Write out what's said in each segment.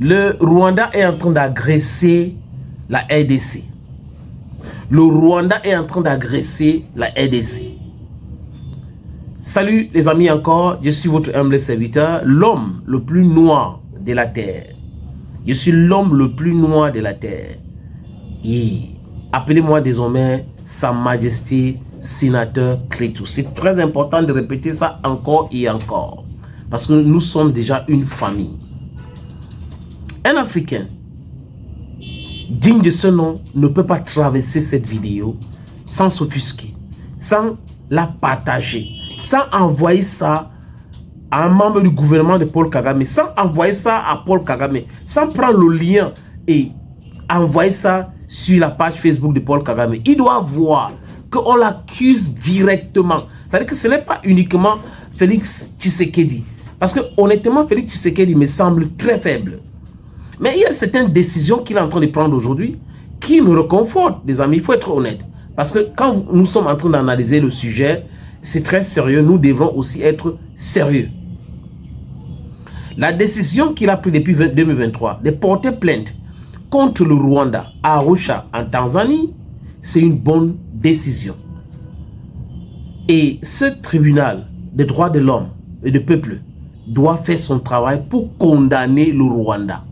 Le Rwanda est en train d'agresser la RDC. Le Rwanda est en train d'agresser la RDC. Salut les amis encore, je suis votre humble serviteur, l'homme le plus noir de la terre. Je suis l'homme le plus noir de la terre. Et appelez-moi désormais Sa Majesté Sénateur Crétou. C'est très important de répéter ça encore et encore. Parce que nous sommes déjà une famille. Un Africain digne de ce nom ne peut pas traverser cette vidéo sans s'offusquer, sans la partager, sans envoyer ça à un membre du gouvernement de Paul Kagame, sans envoyer ça à Paul Kagame, sans prendre le lien et envoyer ça sur la page Facebook de Paul Kagame. Il doit voir qu'on l'accuse directement. C'est-à-dire que ce n'est pas uniquement Félix Tshisekedi. Parce que honnêtement, Félix Tshisekedi me semble très faible. Mais il y a certaines décisions qu'il est en train de prendre aujourd'hui qui me réconfortent, les amis. Il faut être honnête. Parce que quand nous sommes en train d'analyser le sujet, c'est très sérieux. Nous devons aussi être sérieux. La décision qu'il a prise depuis 2023 de porter plainte contre le Rwanda à Arusha en Tanzanie, c'est une bonne décision. Et ce tribunal des droits de l'homme et du peuple doit faire son travail pour condamner le Rwanda.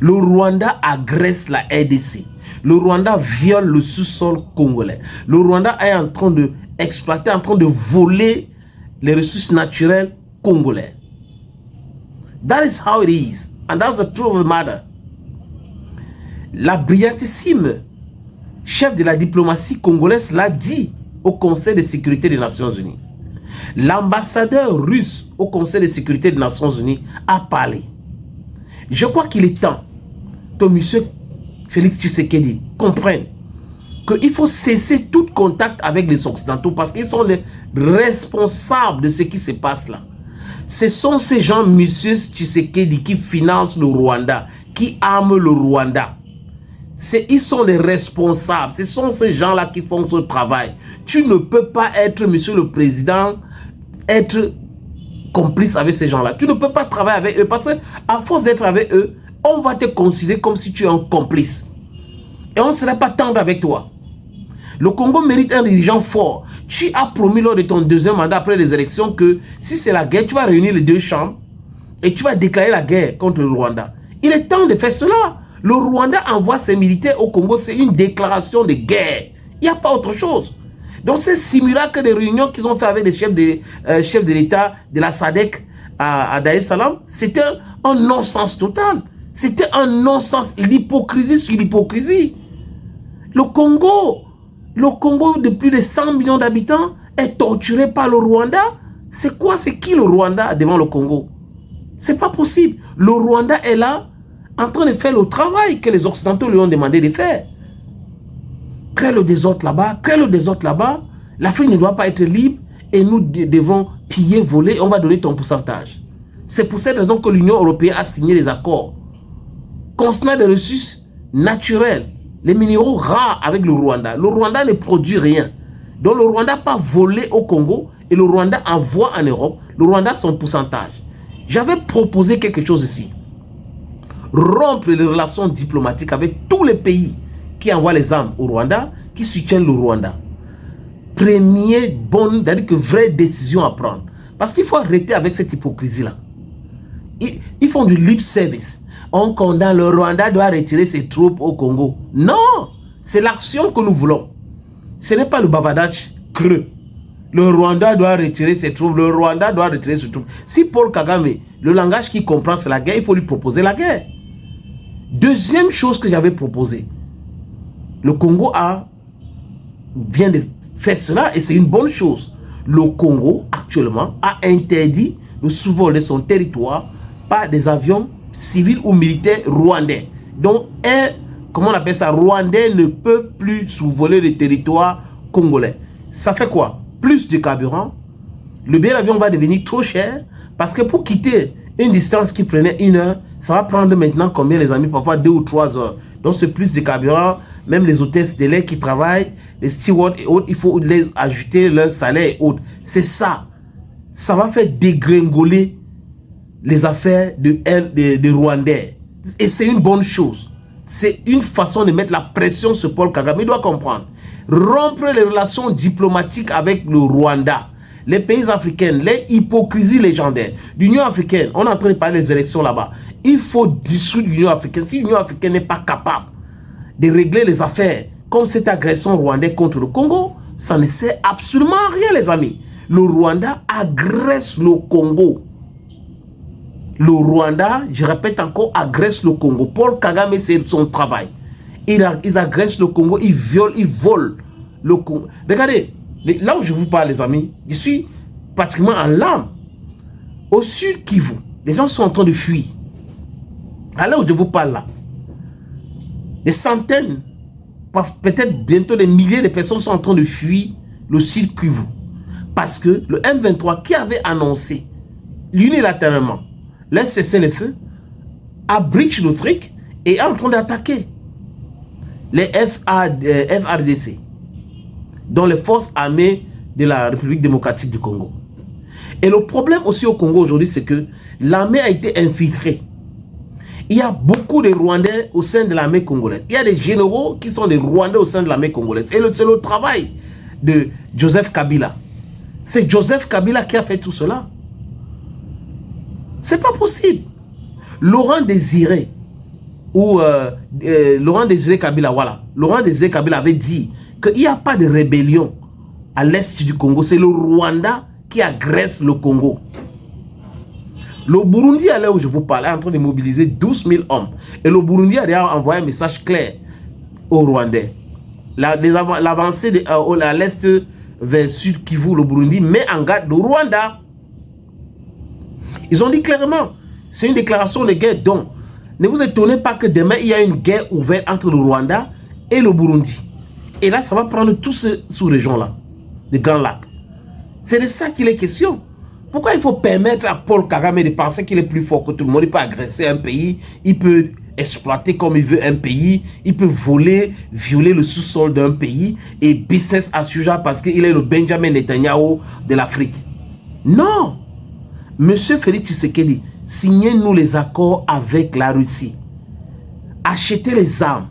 Le Rwanda agresse la RDC. Le Rwanda viole le sous-sol congolais. Le Rwanda est en train de exploiter, en train de voler les ressources naturelles congolais. That is how it is. And that's the truth of the matter. La brillantissime chef de la diplomatie congolaise l'a dit au Conseil de sécurité des Nations Unies. L'ambassadeur russe au Conseil de sécurité des Nations Unies a parlé. Je crois qu'il est temps que M. Félix Tshisekedi comprenne qu'il faut cesser tout contact avec les Occidentaux parce qu'ils sont les responsables de ce qui se passe là. Ce sont ces gens, M. Tshisekedi, qui financent le Rwanda, qui arment le Rwanda. Ils sont les responsables. Ce sont ces gens-là qui font ce travail. Tu ne peux pas être, monsieur le président, être complice avec ces gens-là. Tu ne peux pas travailler avec eux parce qu'à force d'être avec eux, on va te considérer comme si tu es un complice. Et on ne serait pas tendre avec toi. Le Congo mérite un dirigeant fort. Tu as promis lors de ton deuxième mandat après les élections que si c'est la guerre, tu vas réunir les deux chambres et tu vas déclarer la guerre contre le Rwanda. Il est temps de faire cela. Le Rwanda envoie ses militaires au Congo, c'est une déclaration de guerre. Il n'y a pas autre chose. Donc ces simulacres de réunions qu'ils ont fait avec les chefs de l'État de la SADC à Dar es Salaam, c'était un non-sens total. C'était un non-sens, l'hypocrisie sur l'hypocrisie. Le Congo de plus de 100 millions d'habitants est torturé par le Rwanda. C'est quoi? C'est qui le Rwanda devant le Congo? C'est pas possible. Le Rwanda est là en train de faire le travail que les Occidentaux lui ont demandé de faire. Crée le désordre là-bas, crée le désordre là-bas. L'Afrique ne doit pas être libre et nous devons piller, voler, on va donner ton pourcentage. C'est pour cette raison que l'Union européenne a signé des accords concernant les ressources naturelles, les minéraux rares avec le Rwanda. Le Rwanda ne produit rien. Donc le Rwanda n'a pas volé au Congo et le Rwanda envoie en Europe. Le Rwanda a son pourcentage. J'avais proposé quelque chose ici. Rompre les relations diplomatiques avec tous les pays qui envoient les armes au Rwanda, qui soutiennent le Rwanda. Première bonne, c'est-à-dire que vraie décision à prendre. Parce qu'il faut arrêter avec cette hypocrisie-là. Ils font du lip service. On condamne le Rwanda doit retirer ses troupes au Congo. Non, c'est l'action que nous voulons. Ce n'est pas le bavardage creux. Le Rwanda doit retirer ses troupes. Le Rwanda doit retirer ses troupes. Si Paul Kagame, le langage qu'il comprend, c'est la guerre, il faut lui proposer la guerre. Deuxième chose que j'avais proposé. Le Congo vient de faire cela et c'est une bonne chose. Le Congo, actuellement, a interdit le sous-vol de son territoire par des avions civils ou militaires rwandais. Donc, comment on appelle ça? Rwandais ne peut plus sous-voler le territoire congolais. Ça fait quoi? Plus de carburant. Le billet d'avion va devenir trop cher parce que pour quitter une distance qui prenait 1 heure, ça va prendre maintenant combien, les amis? Parfois 2 ou 3 heures. Donc, c'est plus de carburant. Même les hôtesses de l'air qui travaillent, les stewards et autres, il faut les ajouter leur salaire et autres. C'est ça. Ça va faire dégringoler les affaires de Rwandais. Et c'est une bonne chose. C'est une façon de mettre la pression sur Paul Kagame. Il doit comprendre. Rompre les relations diplomatiques avec le Rwanda, les pays africains, les hypocrisies légendaires. L'Union africaine, on est en train de parler des élections là-bas. Il faut dissoudre l'Union africaine. Si l'Union africaine n'est pas capable de régler les affaires comme cette agression rwandaise contre le Congo, ça ne sert absolument à rien, les amis. Le Rwanda agresse le Congo. Le Rwanda, je répète encore, agresse le Congo. Paul Kagame, c'est son travail. Ils agressent le Congo, ils volent le Congo. Regardez, là où je vous parle, les amis, je suis pratiquement en larmes. Au sud Kivu, les gens sont en train de fuir. À là où je vous parle là, des centaines, peut-être bientôt des milliers de personnes sont en train de fuir le sud Kivu. Parce que le M23 qui avait annoncé unilatéralement laisse cesser le feu, a breach le truc et est en train d'attaquer les FARDC, dont les forces armées de la République démocratique du Congo. Et le problème aussi au Congo aujourd'hui, c'est que l'armée a été infiltrée. Il y a beaucoup de Rwandais au sein de l'armée congolaise. Il y a des généraux qui sont des Rwandais au sein de l'armée congolaise. Et c'est le travail de Joseph Kabila. C'est Joseph Kabila qui a fait tout cela. C'est pas possible. Laurent Désiré, ou Laurent Désiré Kabila, voilà. Laurent Désiré Kabila avait dit qu'il n'y a pas de rébellion à l'est du Congo. C'est le Rwanda qui agresse le Congo. Le Burundi, à l'heure où je vous parle, est en train de mobiliser 12 000 hommes. Et le Burundi a déjà envoyé un message clair aux Rwandais. L'avancée à l'est vers Sud Kivu, le Burundi, met en garde le Rwanda. Ils ont dit clairement, c'est une déclaration de guerre. Donc, ne vous étonnez pas que demain, il y a une guerre ouverte entre le Rwanda et le Burundi. Et là, ça va prendre tous ces sous-régions-là, des Grands Lacs. C'est de ça qu'il est question. Pourquoi il faut permettre à Paul Kagame de penser qu'il est plus fort que tout le monde? Il peut agresser un pays, il peut exploiter comme il veut un pays, il peut voler, violer le sous-sol d'un pays et business as usual parce qu'il est le Benjamin Netanyahu de l'Afrique. Non! Monsieur Félix Tshisekedi, signez-nous les accords avec la Russie. Achetez les armes.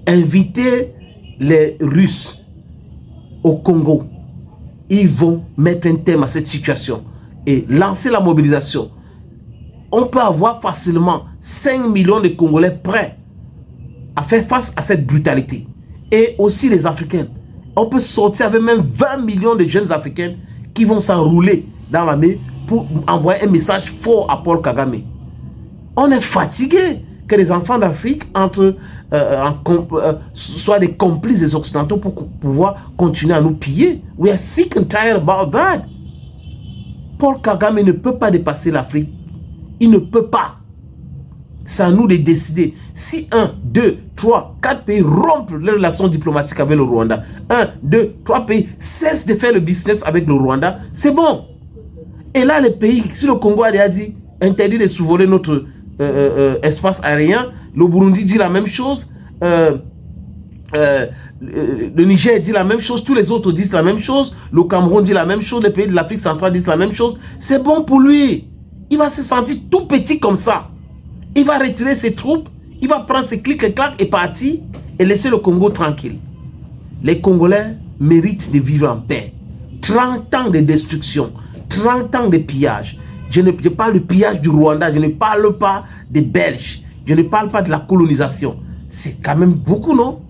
Invitez les Russes au Congo. Ils vont mettre un terme à cette situation et lancer la mobilisation. On peut avoir facilement 5 millions de Congolais prêts à faire face à cette brutalité. Et aussi les Africains. On peut sortir avec même 20 millions de jeunes Africains qui vont s'enrouler dans l'armée pour envoyer un message fort à Paul Kagame. On est fatigué que les enfants d'Afrique soient des complices des Occidentaux pour pouvoir continuer à nous piller. We are sick and tired about that. Paul Kagame ne peut pas dépasser l'Afrique. Il ne peut pas. C'est à nous de décider. Si 1, 2, 3, 4 pays rompent les relations diplomatiques avec le Rwanda, 1, 2, 3 pays cessent de faire le business avec le Rwanda, c'est bon. Et là, les pays, si le Congo a déjà dit interdit de survoler notre espace aérien, le Burundi dit la même chose, le Niger dit la même chose, tous les autres disent la même chose, le Cameroun dit la même chose, les pays de l'Afrique centrale disent la même chose. C'est bon pour lui. Il va se sentir tout petit comme ça. Il va retirer ses troupes, il va prendre ses clics et claques et partir et laisser le Congo tranquille. Les Congolais méritent de vivre en paix. 30 ans de destruction, 30 ans de pillage. Je parle du pillage du Rwanda, je ne parle pas des Belges, je ne parle pas de la colonisation. C'est quand même beaucoup, non?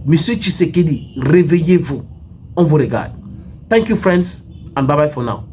Monsieur Tshisekedi, réveillez-vous. On vous regarde. Thank you, friends, and bye-bye for now.